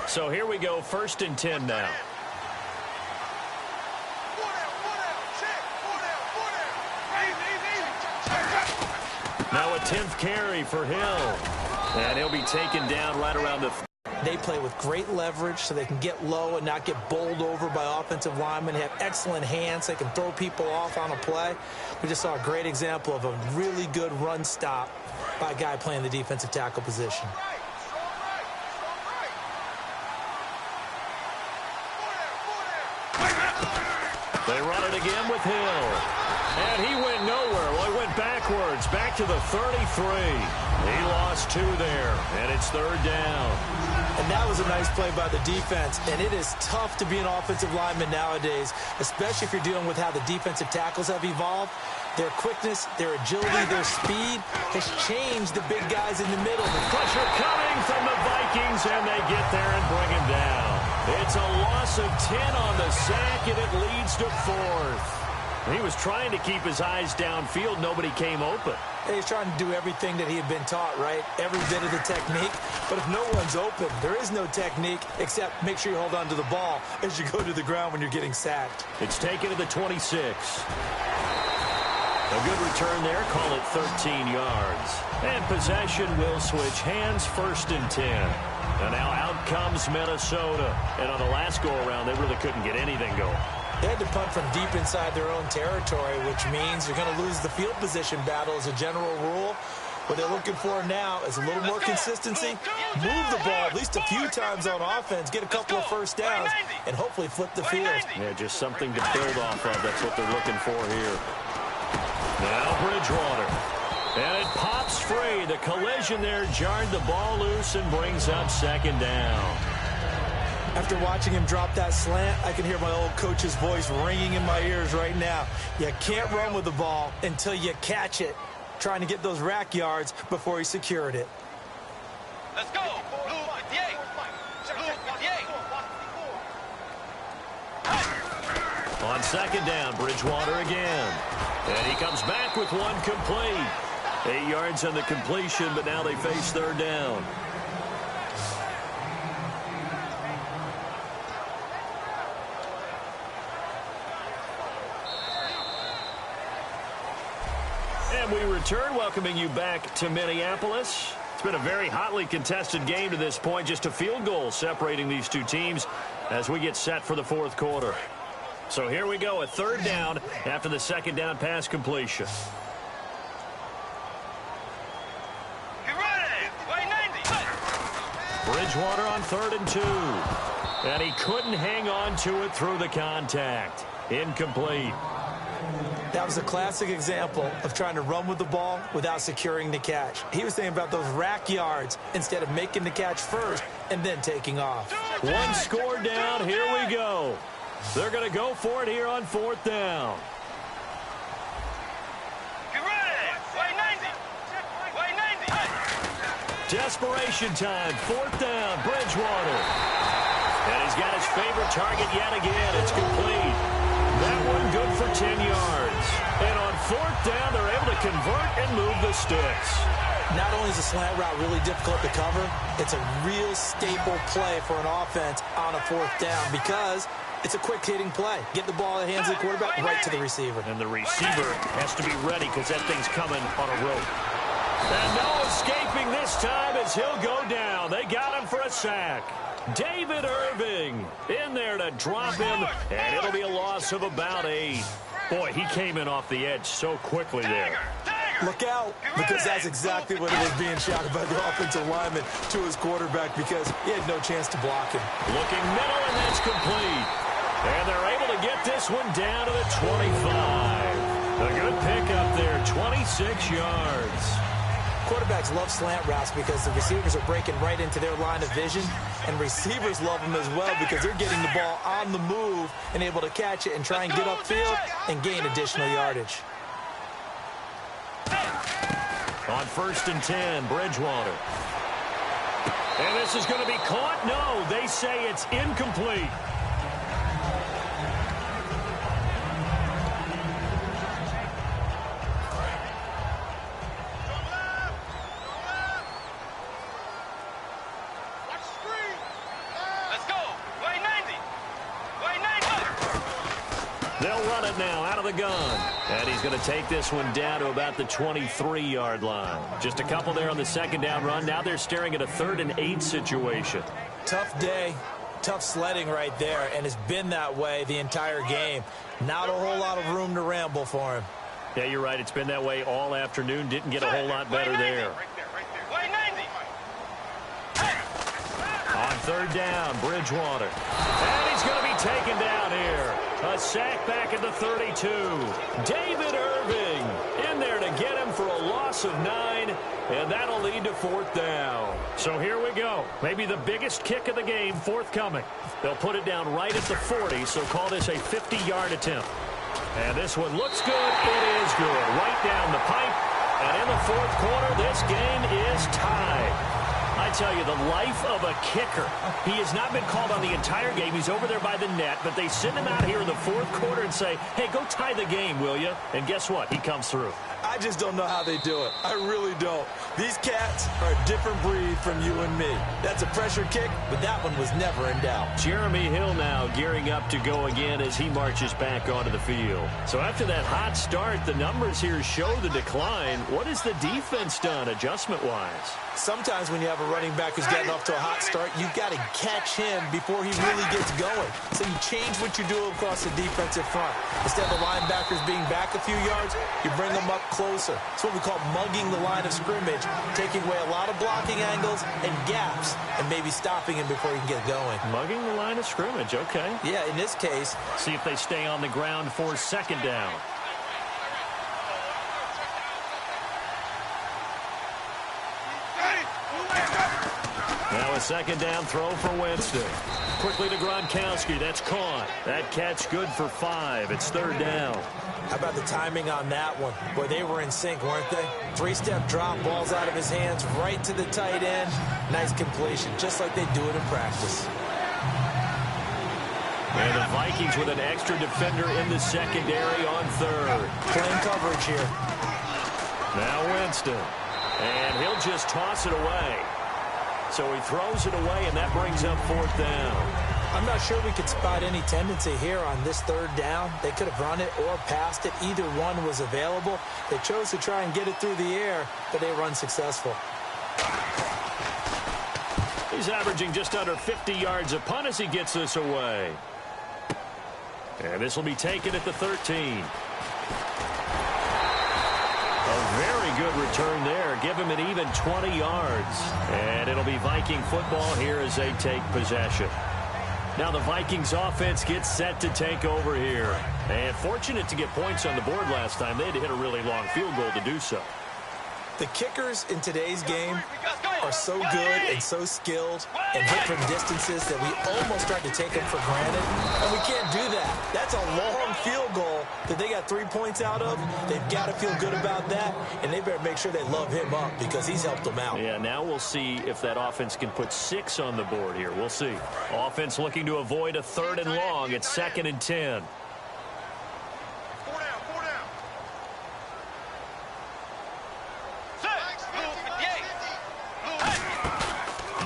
So here we go, 1st and 10 now. Now a 10th carry for Hill. And he'll be taken down right around the... They play with great leverage so they can get low and not get bowled over by offensive linemen. They have excellent hands. They can throw people off on a play. We just saw a great example of a really good run stop by a guy playing the defensive tackle position. They run it again with Hill. And he went nowhere. Well, he went backwards, back to the 33. He lost 2 there, and it's 3rd down. And that was a nice play by the defense. And it is tough to be an offensive lineman nowadays, especially if you're dealing with how the defensive tackles have evolved. Their quickness, their agility, their speed has changed the big guys in the middle. The pressure coming from the Vikings, and they get there and bring him down. It's a loss of 10 on the sack, and it leads to 4th. He was trying to keep his eyes downfield. Nobody came open. He's trying to do everything that he had been taught, right? Every bit of the technique. But if no one's open, there is no technique except make sure you hold on to the ball as you go to the ground when you're getting sacked. It's taken to the 26. A good return there. Call it 13 yards. And possession will switch hands, 1st and 10. And now out comes Minnesota. And on the last go-around, they really couldn't get anything going. They had to punt from deep inside their own territory, which means you're going to lose the field position battle as a general rule. What they're looking for now is a little more consistency, move the ball at least a few times on offense, get a couple of first downs, and hopefully flip the field. Yeah, just something to build off of. That's what they're looking for here. Now Bridgewater. And it pops free. The collision there jarred the ball loose and brings up 2nd down. After watching him drop that slant, I can hear my old coach's voice ringing in my ears right now. You can't run with the ball until you catch it. Trying to get those rack yards before he secured it. Let's go. Blue 58. Blue 58. On 2nd down, Bridgewater again. And he comes back with one complete. 8 yards on the completion, but now they face 3rd down. And we return, welcoming you back to Minneapolis. It's been a very hotly contested game to this point. Just a field goal separating these two teams as we get set for the 4th quarter. So here we go, a 3rd down after the 2nd down pass completion. Get ready. Way 90. Bridgewater on 3rd and 2. And he couldn't hang on to it through the contact. Incomplete. That was a classic example of trying to run with the ball without securing the catch. He was thinking about those rack yards instead of making the catch first and then taking off. 1 score down. Here we go. They're going to go for it here on 4th down. Get ready. Way 90. Way 90. Desperation time. 4th down. Bridgewater. And he's got his favorite target yet again. It's complete. That one good for 10 yards. And on 4th down, they're able to convert and move the sticks. Not only is a slant route really difficult to cover, it's a real staple play for an offense on a 4th down because it's a quick-hitting play. Get the ball in the hands of the quarterback right to the receiver. And the receiver has to be ready because that thing's coming on a rope. And no escaping this time as he'll go down. They got him for a sack. David Irving in there to drop him, and it'll be a loss of about 8. Boy, he came in off the edge so quickly there. Look out, because that's exactly what it was being shouted by the offensive lineman to his quarterback because he had no chance to block him. Looking middle, and that's complete. And they're able to get this one down to the 25. A good pickup there, 26 yards. Quarterbacks love slant routes because the receivers are breaking right into their line of vision, and receivers love them as well because they're getting the ball on the move and able to catch it and try and get upfield and gain additional yardage. On 1st and 10, Bridgewater. And this is going to be caught? No, they say it's incomplete. They'll run it now out of the gun. And he's going to take this one down to about the 23-yard line. Just a couple there on the second down run. Now they're staring at a 3rd and 8 situation. Tough day. Tough sledding right there, and it's been that way the entire game. Not a whole lot of room to ramble for him. Yeah, you're right. It's been that way all afternoon. Didn't get a whole lot better there. On 3rd down, Bridgewater. And he's going to be taken down here. A sack back at the 32. David Irving in there to get him for a loss of 9, and that'll lead to 4th down. So here we go. Maybe the biggest kick of the game forthcoming. They'll put it down right at the 40, so call this a 50-yard attempt. And this one looks good. It is good. Right down the pipe. And in the 4th quarter, this game is tied. I tell you, the life of a kicker. He has not been called on the entire game. He's over there by the net, but they send him out here in the 4th quarter and say, hey, go tie the game, will you? And guess what? He comes through. I just don't know how they do it. I really don't. These cats are a different breed from you and me. That's a pressure kick, but that one was never in doubt. Jeremy Hill now gearing up to go again as he marches back onto the field. So after that hot start, the numbers here show the decline. What has the defense done adjustment-wise? Sometimes when you have a running back who's getting off to a hot start, you've got to catch him before he really gets going. So you change what you do across the defensive front. Instead of the linebackers being back a few yards, you bring them up closer. It's what we call mugging the line of scrimmage, taking away a lot of blocking angles and gaps, and maybe stopping him before he can get going. Mugging the line of scrimmage, okay. Yeah, in this case. See if they stay on the ground for 2nd down. Now a 2nd down throw for Winston. Quickly to Gronkowski. That's caught. That catch good for 5. It's 3rd down. How about the timing on that one? Boy, they were in sync, weren't they? 3-step drop, balls out of his hands, right to the tight end. Nice completion, just like they do it in practice. And the Vikings with an extra defender in the secondary on 3rd. Playing coverage here. Now Winston. And he'll just toss it away. So he throws it away, and that brings up 4th down. I'm not sure we could spot any tendency here on this 3rd down. They could have run it or passed it. Either one was available. They chose to try and get it through the air, but they were unsuccessful. He's averaging just under 50 yards a punt as he gets this away. And this will be taken at the 13. A very good return there. Give him an even 20 yards. And it'll be Viking football here as they take possession. Now the Vikings offense gets set to take over here. And fortunate to get points on the board last time. They had to hit a really long field goal to do so. The kickers in today's game are so good and so skilled and hit from distances that we almost start to take them for granted. And we can't do that. That's a long field goal that they got 3 points out of. They've got to feel good about that, and they better make sure they love him up because he's helped them out. Yeah, now we'll see if that offense can put 6 on the board here. We'll see. Offense looking to avoid a 3rd and long. It's 2nd and 10.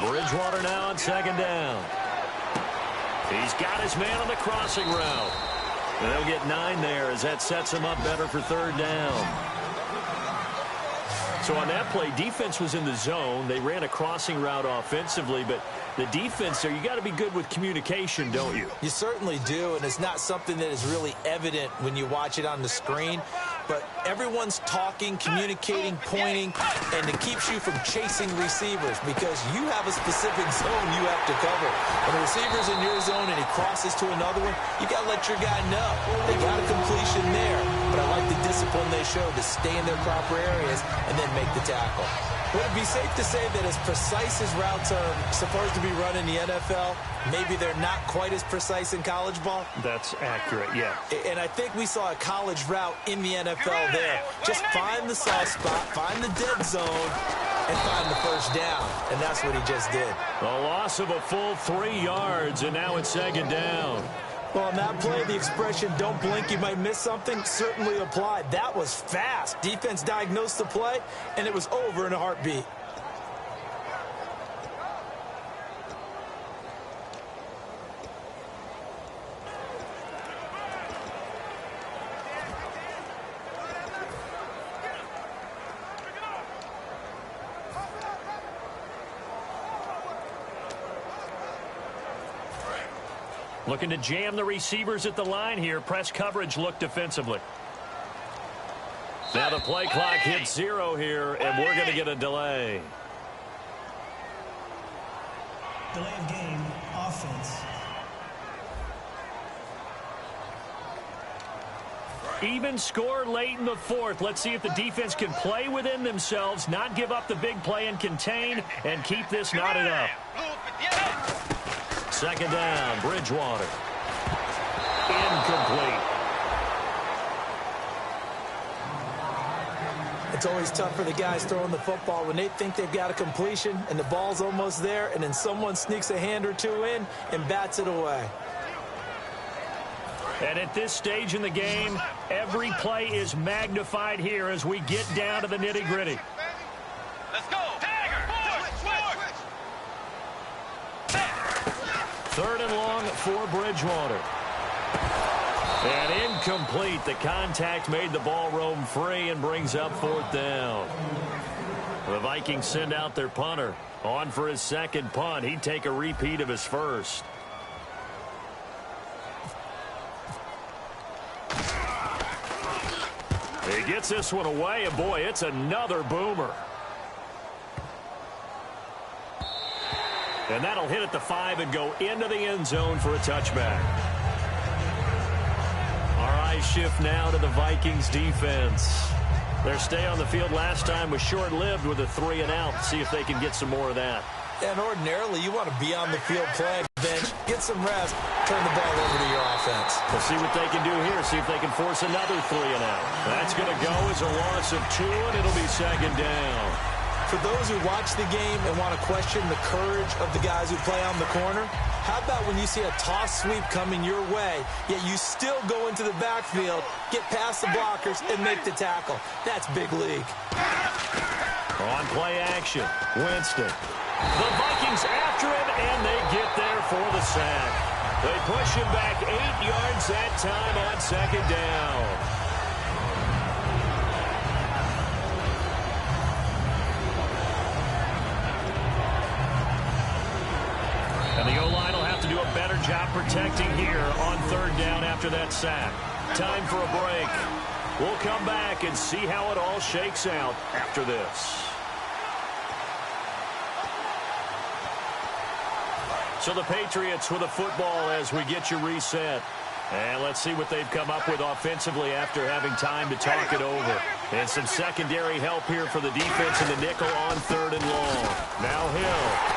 Bridgewater now on 2nd down. He's got his man on the crossing route. And they'll get 9 there as that sets him up better for 3rd down. So on that play, defense was in the zone. They ran a crossing route offensively, but the defense there, you got to be good with communication, don't you? You certainly do, and it's not something that is really evident when you watch it on the screen. But everyone's talking, communicating, pointing, and it keeps you from chasing receivers because you have a specific zone you have to cover. When the receiver's in your zone and he crosses to another one, you got to let your guy know. They got a completion there, but I like the discipline they showed to stay in their proper areas and then make the tackle. Would it be safe to say that as precise as routes are supposed to be run in the NFL, maybe they're not quite as precise in college ball? That's accurate, yeah. And I think we saw a college route in the NFL there. Just find the soft spot, find the dead zone, and find the first down. And that's what he just did. A loss of a full 3 yards, and now it's 2nd down. Well, on that play, the expression, don't blink, you might miss something, certainly applied. That was fast. Defense diagnosed the play, and it was over in a heartbeat. Looking to jam the receivers at the line here. Press coverage look defensively. Now the play clock hits 0 here, and we're going to get a delay. Delay of game, offense. Even score late in the fourth. Let's see if the defense can play within themselves, not give up the big play and contain, and keep this knotted up. Second down, Bridgewater. Incomplete. It's always tough for the guys throwing the football when they think they've got a completion and the ball's almost there, and then someone sneaks a hand or two in and bats it away. And at this stage in the game, every play is magnified here as we get down to the nitty-gritty. Let's go. Third and long for Bridgewater. And incomplete. The contact made the ball roam free and brings up fourth down. The Vikings send out their punter. On for his second punt. He'd take a repeat of his first. He gets this one away, and boy, it's another boomer. And that'll hit at the 5 and go into the end zone for a touchback. Our eyes shift now to the Vikings defense. Their stay on the field last time was short-lived with a 3 and out. See if they can get some more of that. And ordinarily, you want to be on the field playing bench, get some rest, turn the ball over to your offense. We'll see what they can do here, see if they can force another 3 and out. That's going to go as a loss of 2, and it'll be second down. For those who watch the game and want to question the courage of the guys who play on the corner, how about when you see a toss sweep coming your way, yet you still go into the backfield, get past the blockers, and make the tackle? That's big league. On play action, Winston. The Vikings after him, and they get there for the sack. They push him back 8 yards that time on second down. And the O-line will have to do a better job protecting here on third down after that sack. Time for a break. We'll come back and see how it all shakes out after this. So the Patriots with a football as we get you reset. And let's see what they've come up with offensively after having time to talk it over. And some secondary help here for the defense in the nickel on third and long. Now Hill.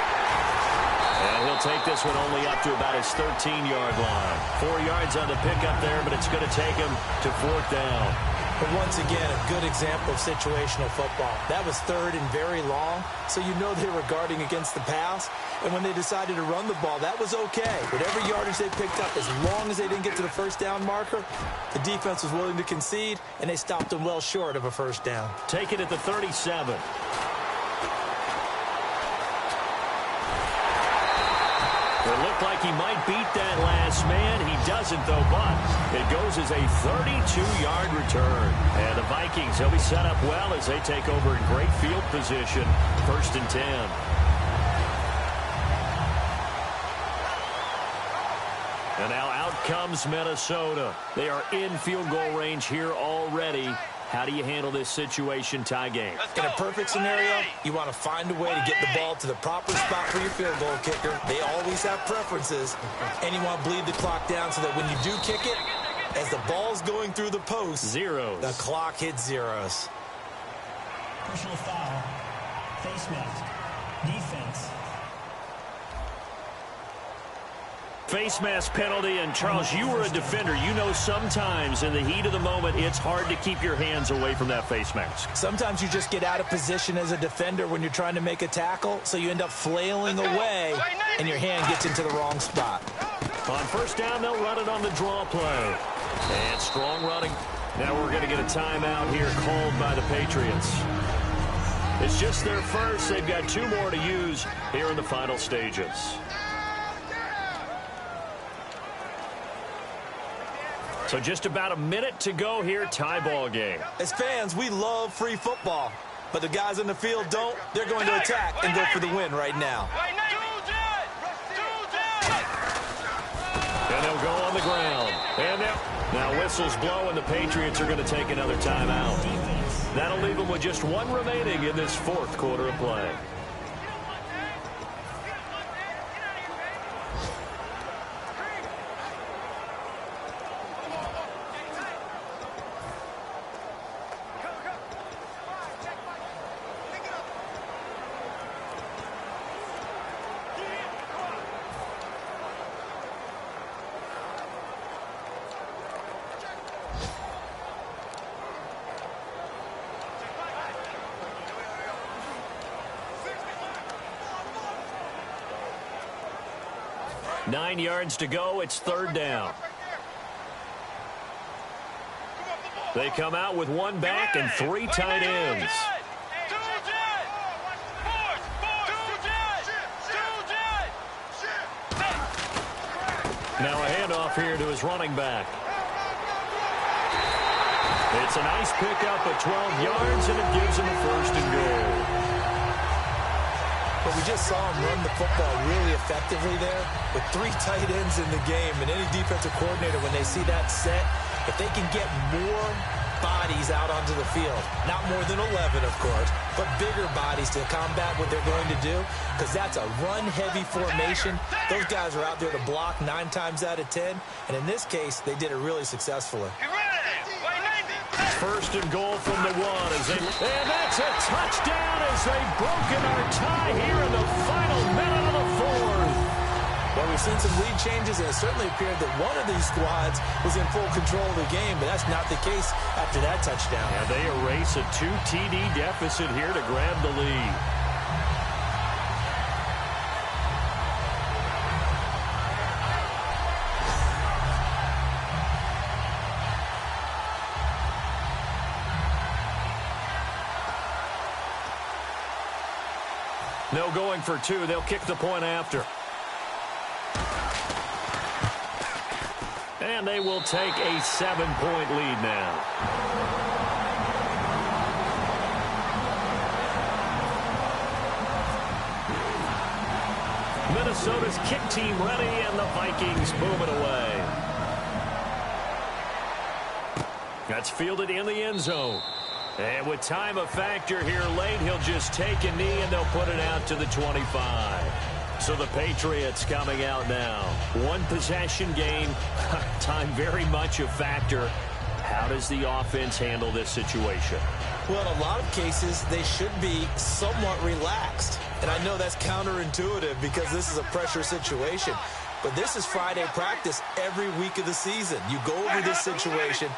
And he'll take this one only up to about his 13-yard line. 4 yards on the pickup there, but it's going to take him to fourth down. But once again, a good example of situational football. That was third and very long, so you know they were guarding against the pass. And when they decided to run the ball, that was okay. Whatever yardage they picked up, as long as they didn't get to the first down marker, the defense was willing to concede, and they stopped them well short of a first down. Take it at the 37. It looked like he might beat that last man. He doesn't, though, but it goes as a 32-yard return. And the Vikings, they'll be set up well as they take over in great field position. First and 10. And now out comes Minnesota. They are in field goal range here already. How do you handle this situation tie game? In a perfect scenario, you want to find a way to get the ball to the proper spot for your field goal kicker. They always have preferences. And you want to bleed the clock down so that when you do kick it, as the ball's going through the post, zeros. The clock hits zeros. Personal foul. Face mask. Defense. Face mask penalty, and Charles, you were a defender. You know sometimes in the heat of the moment, it's hard to keep your hands away from that face mask. Sometimes you just get out of position as a defender when you're trying to make a tackle, so you end up flailing away, and your hand gets into the wrong spot. On first down, they'll run it on the draw play. And strong running. Now we're going to get a timeout here called by the Patriots. It's just their first. They've got 2 more to use here in the final stages. So just about a minute to go here, tie ball game. As fans, we love free football, but the guys in the field don't. They're going to attack and go for the win right now. And they'll go on the ground. And now whistles blow, and the Patriots are going to take another timeout. That'll leave them with just one remaining in this fourth quarter of play. Nine yards to go. It's third down. They come out with one back and three tight ends. Now a handoff here to his running back. It's a nice pickup at 12 yards, and it gives him a first and goal. But we just saw him run the football really effectively there with three tight ends in the game. And any defensive coordinator, when they see that set, if they can get more bodies out onto the field, not more than 11, of course, but bigger bodies to combat what they're going to do, because that's a run-heavy formation. Those guys are out there to block 9 times out of 10. And in this case, they did it really successfully. First and goal from the one. And that's a touchdown as they've broken our tie here in the final minute of the fourth. Well, we've seen some lead changes, and it certainly appeared that one of these squads was in full control of the game, but that's not the case after that touchdown. Yeah, they erase a 2 TD deficit here to grab the lead. No going for two. They'll kick the point after. And they will take a 7-point lead now. Minnesota's kick team ready, and the Vikings move it away. That's fielded in the end zone. And with time a factor here late, he'll just take a knee, and they'll put it out to the 25. So the Patriots coming out now. One possession game. Time very much a factor. How does the offense handle this situation? Well, in a lot of cases, they should be somewhat relaxed. And I know that's counterintuitive because this is a pressure situation. But this is Friday practice every week of the season. You go over this situation,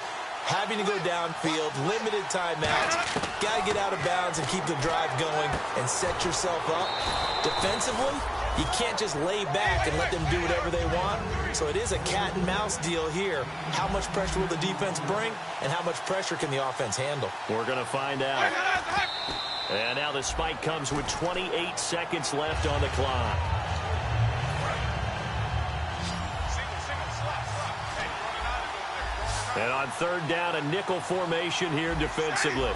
having to go downfield, limited timeouts, got to get out of bounds and keep the drive going and set yourself up. Defensively, you can't just lay back and let them do whatever they want. So it is a cat and mouse deal here. How much pressure will the defense bring, and how much pressure can the offense handle? We're going to find out. And now the spike comes with 28 seconds left on the clock. And on third down, a nickel formation here defensively.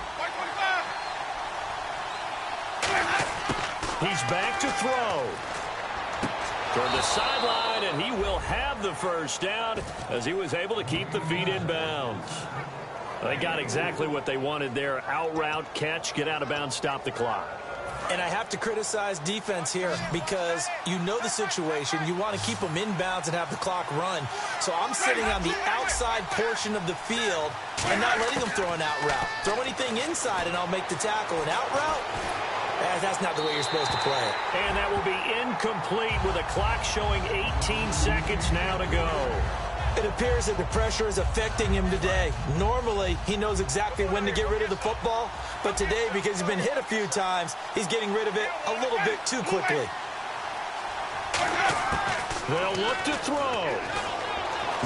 He's back to throw. Toward the sideline, and he will have the first down as he was able to keep the feet in bounds. They got exactly what they wanted there. Out route, catch, get out of bounds, stop the clock. And I have to criticize defense here because you know the situation. You want to keep them inbounds and have the clock run. So I'm sitting on the outside portion of the field and not letting them throw an out route. Throw anything inside and I'll make the tackle. An out route? That's not the way you're supposed to play it. And that will be incomplete with a clock showing 18 seconds now to go. It appears that the pressure is affecting him today. Normally, he knows exactly when to get rid of the football, but today, because he's been hit a few times, he's getting rid of it a little bit too quickly. They'll look to throw.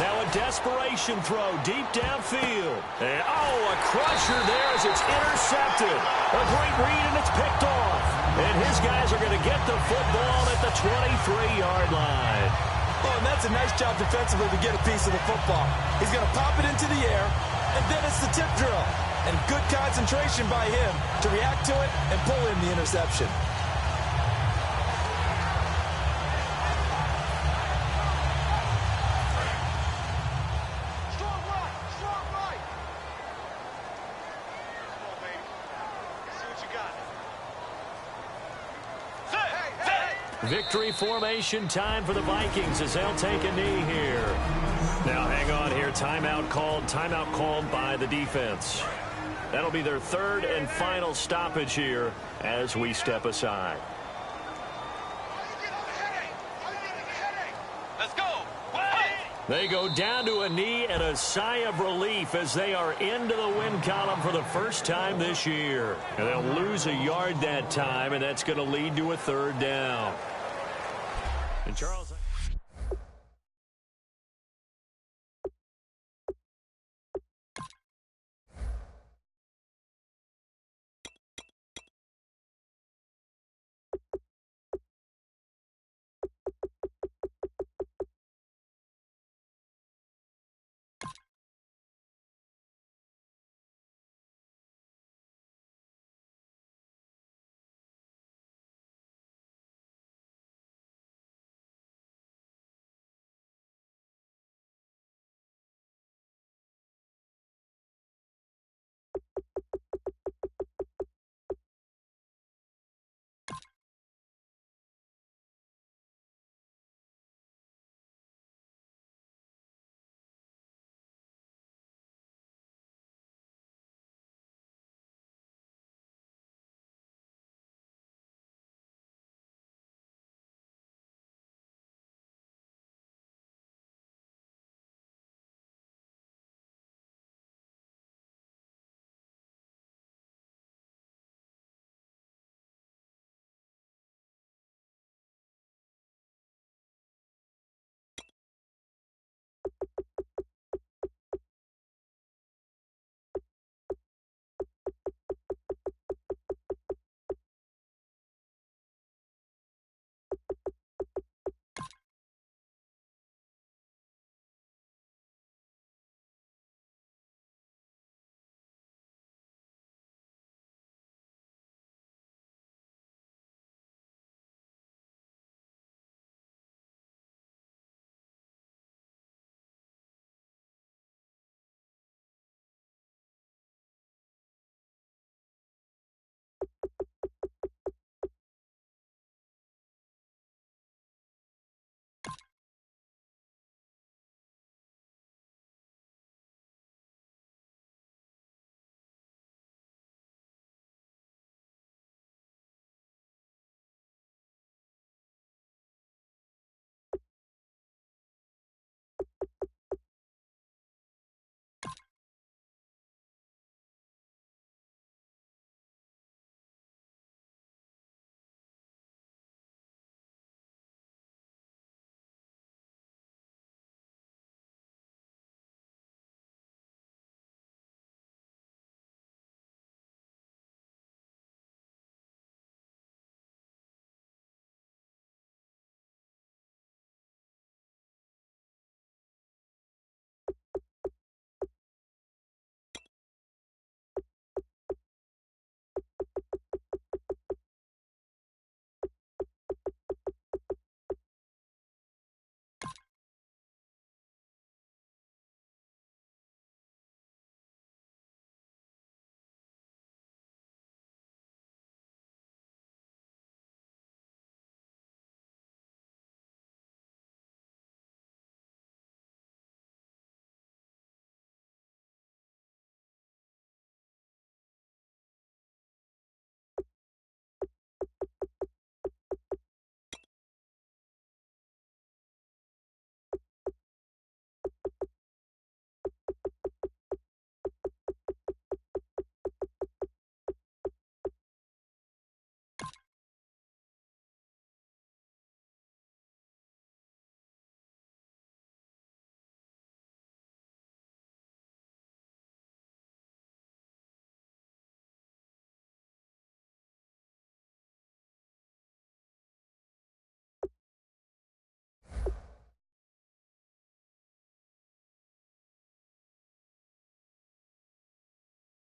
Now a desperation throw deep downfield. And, a crusher there as it's intercepted. A great read, and it's picked off. And his guys are going to get the football at the 23-yard line. Oh, and that's a nice job defensively to get a piece of the football. He's going to pop it into the air, and then it's the tip drill. And good concentration by him to react to it and pull in the interception. Victory formation time for the Vikings as they'll take a knee here. Now hang on here. Timeout called by the defense. That'll be their third and final stoppage here as we step aside. Let's go. They go down to a knee and a sigh of relief as they are into the win column for the first time this year. And they'll lose a yard that time, and that's going to lead to a third down. And Charles...